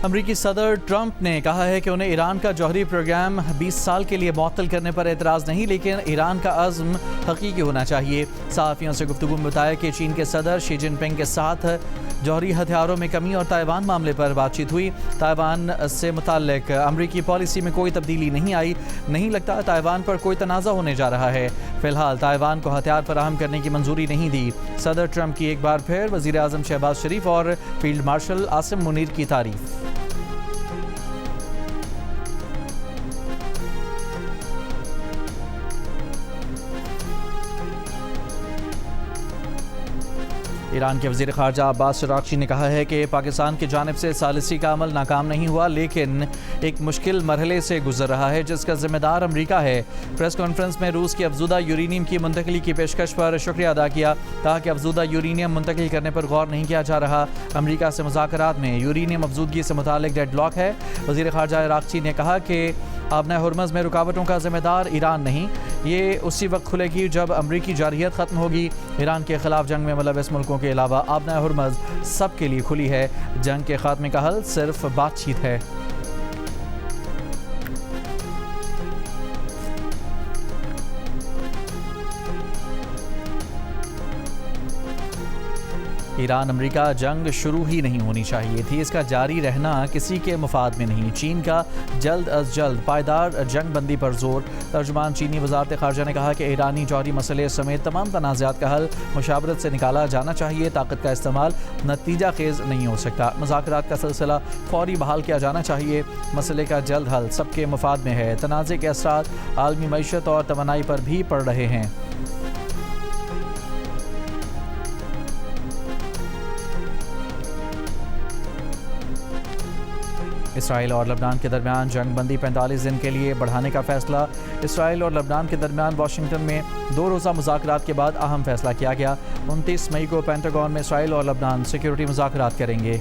अमरीकी सदर ट्रंप ने कहा है कि उन्हें ईरान का जौहरी प्रोग्राम 20 साल के लिए मुअत्तल करने पर एतराज़ नहीं, लेकिन ईरान का अज़्म हकीकी होना चाहिए। सहाफ़ियों से गुफ्तगू में बताया कि चीन के सदर शी जिनपिंग के साथ जौहरी हथियारों में कमी और ताइवान मामले पर बातचीत हुई। ताइवान से मुताल्लिक अमरीकी पॉलिसी में कोई तब्दीली नहीं आई। नहीं लगता ताइवान पर कोई तनाज़ा होने जा रहा है। फ़िलहाल ताइवान को हथियार फराहम करने की मंजूरी नहीं दी। सदर ट्रंप की एक बार फिर वज़ीर आज़म शहबाज शरीफ और फील्ड मार्शल आसिम मुनीर की तारीफ। ईरान के वज़ीर ख़ारजा अब्बास अराग़ची ने कहा है कि पाकिस्तान की जानिब से सालिसी का अमल नाकाम नहीं हुआ, लेकिन एक मुश्किल मरहले से गुजर रहा है जिसका ज़िम्मेदार अमरीका है। प्रेस कॉन्फ्रेंस में रूस की अफजूदा यूरेनियम की मुंतकली की पेशकश पर शुक्रिया अदा किया। कहा कि अफजूदा यूरेनियम मुंतकिल करने पर गौर नहीं किया जा रहा। अमरीका से मुज़ाकरात में यूरेनियम अफजूदगी से मुताल्लिक डेडलॉक है। वज़ीर ख़ारजा अराग़ची ने कहा कि आबना हुर्मुज़ में रुकावटों का ज़िम्मेदार ईरान नहीं, ये उसी वक्त खुलेगी जब अमरीकी जारहियत ख़त्म होगी। ईरान के ख़िलाफ़ जंग में मुलव्वस मुल्कों के अलावा आबना हुर्मुज़ सब के लिए खुली है। जंग के ख़ात्मे का हल सिर्फ बातचीत है। ईरान अमरीका जंग शुरू ही नहीं होनी चाहिए थी, इसका जारी रहना किसी के मुफाद में नहीं। चीन का जल्द अज जल्द पायदार जंग बंदी पर जोर। तर्जुमान चीनी वज़ारत ख़ारजा ने कहा कि ईरानी जौहरी मसले समेत तमाम तनाज़ात का हल मुशावरत से निकाला जाना चाहिए। ताकत का इस्तेमाल नतीजा खेज़ नहीं हो सकता। मुज़ाकरात का सिलसिला फौरी बहाल किया जाना चाहिए। मसले का जल्द हल सबके मुफाद में है। तनाज़े के असरात आलमी मईशत और तवानाई पर भी पड़ रहे हैं। इसराइल और लबनान के दरमियान जंग बंदी 45 दिन के लिए बढ़ाने का फैसला। इसराइल और लबनान के दरमियान वाशिंगटन में 2 रोज़ा मुज़ाकरात के बाद अहम फैसला किया गया। 29 मई को पेंटागन में इसराइल और लबनान सिक्योरिटी मुज़ाकरात करेंगे।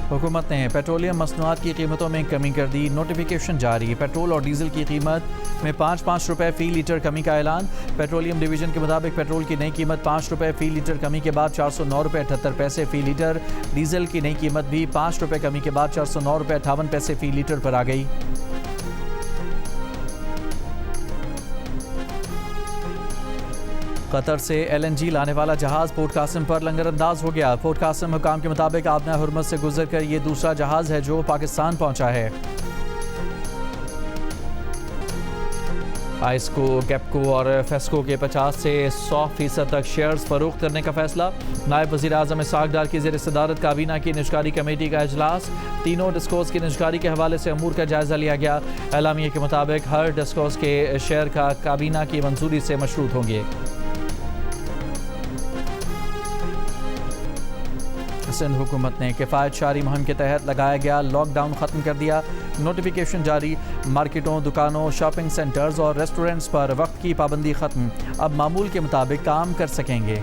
हुकूमत ने पेट्रोलियम मसनूआत की कीमतों में कमी कर दी। नोटिफिकेशन जारी। पेट्रोल और डीजल की कीमत में 5-5 रुपये फ़ी लीटर कमी का ऐलान। पेट्रोलियम डिवीज़न के मुताबिक पेट्रोल की नई कीमत 5 रुपये फ़ी लीटर कमी के बाद 409 रुपये 78 पैसे फ़ी लीटर। डीजल की नई कीमत भी 5 रुपये कमी के बाद 409 रुपये 58 पैसे फ़ी लीटर पर आ गई। कतर से LNG लाने वाला जहाज़ पोर्ट कासिम पर लंगरअंदाज हो गया। पोर्ट कासिम हुकाम के मुताबिक आबना हुर्मुज़ से गुजर कर ये दूसरा जहाज़ है जो पाकिस्तान पहुंचा है। आइस्को, गैपको और फेस्को के 50 से 100% तक शेयर्स फरोख्त करने का फैसला। नायब वज़ीर आज़म इसहाक़ डार की ज़ेर सदारत काबीना की निजकारी कमेटी का इजलास। तीनों डिस्कोस की निजकारी के हवाले से अमूर का जायज़ा लिया गया। एलामिया के मुताबिक हर डिस्कोस के शेयर का काबीना की मंजूरी से मशरूत होंगे। सिंध हुकूमत ने किफ़ायत शारी मुहिम के तहत लगाया गया लॉकडाउन ख़त्म कर दिया। नोटिफिकेशन जारी। मार्केटों, दुकानों, शॉपिंग सेंटर्स और रेस्टोरेंट्स पर वक्त की पाबंदी ख़त्म। अब मामूल के मुताबिक काम कर सकेंगे।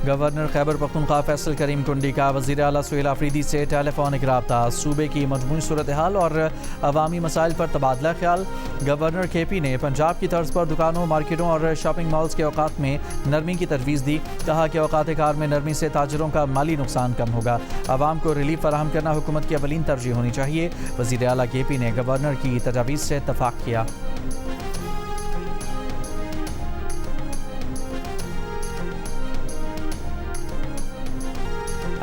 गवर्नर खैबर पख्तूनख्वा फैसल करीम कुंडी का वज़ीर आला सुहेल आफरीदी से टेलीफोनिक रब्ता। सूबे की मजमूई सूरत हाल और अवामी मसाइल पर तबादला ख्याल। गवर्नर KP ने पंजाब की तर्ज पर दुकानों, मार्केटों और शॉपिंग मॉल्स के औकात में नरमी की तजवीज़ दी। कहा कि औकात कार में नरमी से ताजरों का माली नुकसान कम होगा। आवाम को रिलीफ फराहम करना हुकूमत की अवलीन तरजीह होनी चाहिए। वज़ीर आला KP ने गवर्नर की तजावीज़ से इत्तफाक किया।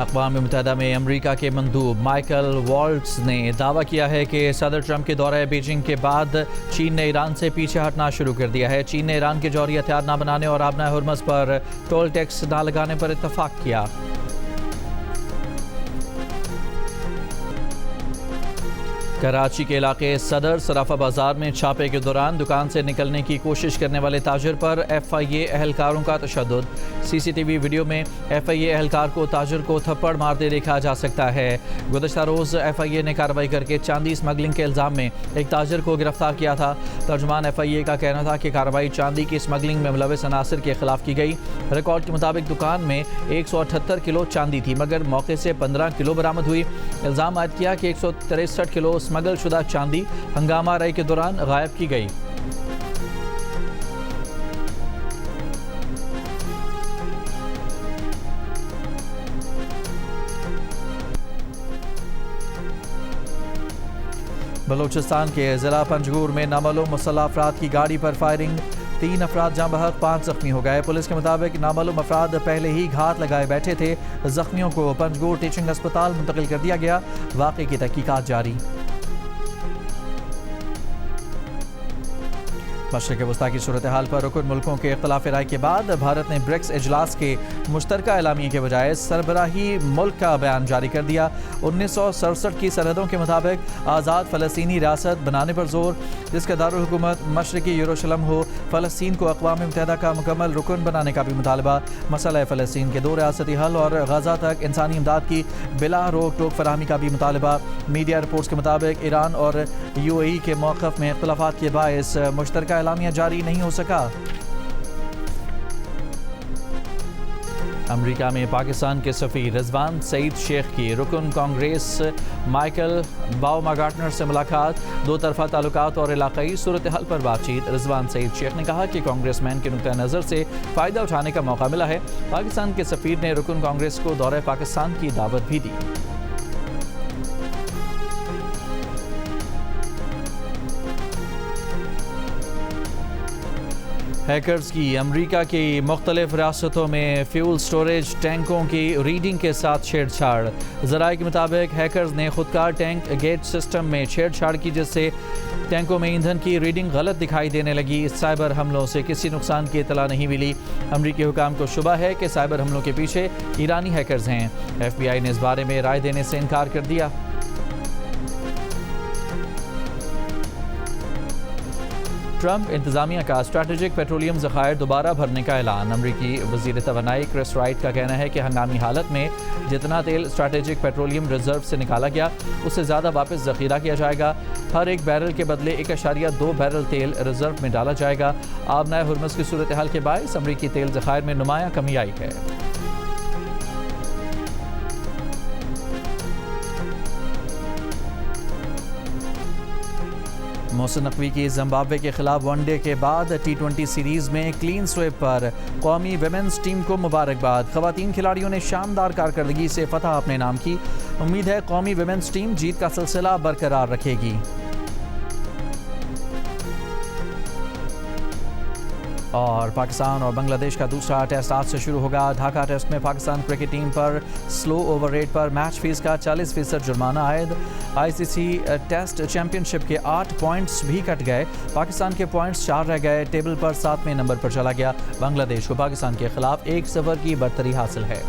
अक़वाम मुत्तहिदा में अमरीका के मंदूब माइकल वॉल्ट्ज़ ने दावा किया है कि सदर ट्रंप के दौरे बीजिंग के बाद चीन ने ईरान से पीछे हटना शुरू कर दिया है। चीन ने ईरान के जौहरी हथियार न बनाने और आबना हुर्मुज़ पर टोल टैक्स न लगाने पर इत्तफाक किया। कराची के इलाके सदर सराफा बाजार में छापे के दौरान दुकान से निकलने की कोशिश करने वाले ताजिर पर FIA एहलकारों का तशद्दुद। CCTV वीडियो में FIA एहलकार को ताजिर को थप्पड़ मारते देखा जा सकता है। गुज़श्ता रोज़ FIA ने कार्रवाई करके चांदी स्मगलिंग के इल्ज़ाम में एक ताजिर को गिरफ्तार किया था। तर्जुमान FIA का कहना था कि कार्रवाई चांदी की स्मगलिंग में मुलव्वस अनासिर के खिलाफ की गई। रिकॉर्ड के मुताबिक दुकान में 178 किलो चांदी थी, मगर मौके से 15 किलो बरामद हुई। इल्ज़ाम आयद किया कि 163 किलो स्मगल शुदा चांदी हंगामा रई के दौरान गायब की गई। बलूचिस्तान के ज़िला पंजगूर में नामालूम मुसल्लह अफराद की गाड़ी पर फायरिंग, 3 अफराद जाँ बहक, 5 जख्मी हो गए। पुलिस के मुताबिक नामालूम अफराद पहले ही घात लगाए बैठे थे। जख्मियों को पंजगूर टीचिंग अस्पताल मुंतकिल कर दिया गया। वाक़े की तहकीकात जारी। मशरिक़ वस्ता की सूरत हाल पर रुकन मुल्कों के इख्तिलाफ राय के बाद भारत ने ब्रिक्स इजलास के मुश्तरका एलामिया के बजाय सरबराही मुल्क का बयान जारी कर दिया। 1967 की सरहदों के मुताबिक आज़ाद फ़लस्तीनी रियासत बनाने पर जोर, जिसका दारुल हुकूमत मशरिकी यरूशलेम हो। फ़लस्तीन को अक़वाम मुत्तहिदा का मुकम्मल रुकन बनाने का भी मुतालबा। मसला फ़लस्तीन के 2 रियासती हल और गज़ा तक इंसानी इमदाद की बिला रोक टोक फराहमी का भी मुतालबा। मीडिया रिपोर्ट्स के मुताबिक ईरान और UAE के मौक़िफ़ में इख्तिलाफ़ात के बायस मुश्तरका एलामिया जारी नहीं हो सका। अमेरिका में पाकिस्तान के सफ़ीर रिजवान सईद शेख की रुकन कांग्रेस माइकल बाउमागार्टनर से मुलाकात, 2 तरफ़ा ताल्लुकात और इलाक़ाई सूरत हाल पर बातचीत। रिजवान सईद शेख ने कहा कि कांग्रेसमैन के नुक्ता नज़र से फ़ायदा उठाने का मौका मिला है। पाकिस्तान के सफ़ीर ने रुकन कांग्रेस को दौरे पाकिस्तान की दावत भी दी। हैकर्स की अमेरिका की मुख्तलिफ रियासतों में फ्यूल स्टोरेज टैंकों की रीडिंग के साथ छेड़छाड़। ज़राए के मुताबिक हैकर्स ने खुदकार टैंक गेज सिस्टम में छेड़छाड़ की, जिससे टैंकों में ईंधन की रीडिंग गलत दिखाई देने लगी। साइबर हमलों से किसी नुकसान की इतला नहीं मिली। अमरीकी हुकाम को शुबा है कि साइबर हमलों के पीछे ईरानी हैकर्स हैं। FBI ने इस बारे में राय देने से इनकार कर दिया। ट्रंप इंतजामिया का स्ट्रैटेजिक पेट्रोलियम ज़खायर दोबारा भरने का ऐलान। अमरीकी वज़ीर तवानाई क्रिस राइट का कहना है कि हंगामी हालत में जितना तेल स्ट्रैटेजिक पेट्रोलियम रिजर्व से निकाला गया, उससे ज़्यादा वापस ज़ख़ीरा किया जाएगा। हर एक बैरल के बदले 1.2 बैरल तेल रिजर्व में डाला जाएगा। आबनाए हुर्मुज़ की सूरत हाल के बायस अमरीकी तेल ज़खायर में नुमायाँ कमी आई है। मोहसिन नकवी की जिम्बाब्वे के खिलाफ वनडे के बाद T20 सीरीज़ में क्लीन स्वीप पर कौमी विमेंस टीम को मुबारकबाद। ख़वातीन खिलाड़ियों ने शानदार कारकर्दगी से फतह अपने नाम की। उम्मीद है कौमी विमेंस टीम जीत का सिलसिला बरकरार रखेगी। और पाकिस्तान और बांग्लादेश का दूसरा टेस्ट आज से शुरू होगा। ढाका टेस्ट में पाकिस्तान क्रिकेट टीम पर स्लो ओवर रेट पर मैच फीस का 40% जुर्माना आयद। ICC टेस्ट चैंपियनशिप के 8 पॉइंट्स भी कट गए। पाकिस्तान के पॉइंट्स 4 रह गए। टेबल पर 7वें नंबर पर चला गया। बांग्लादेश को पाकिस्तान के खिलाफ 1-0 की बढ़तरी हासिल है।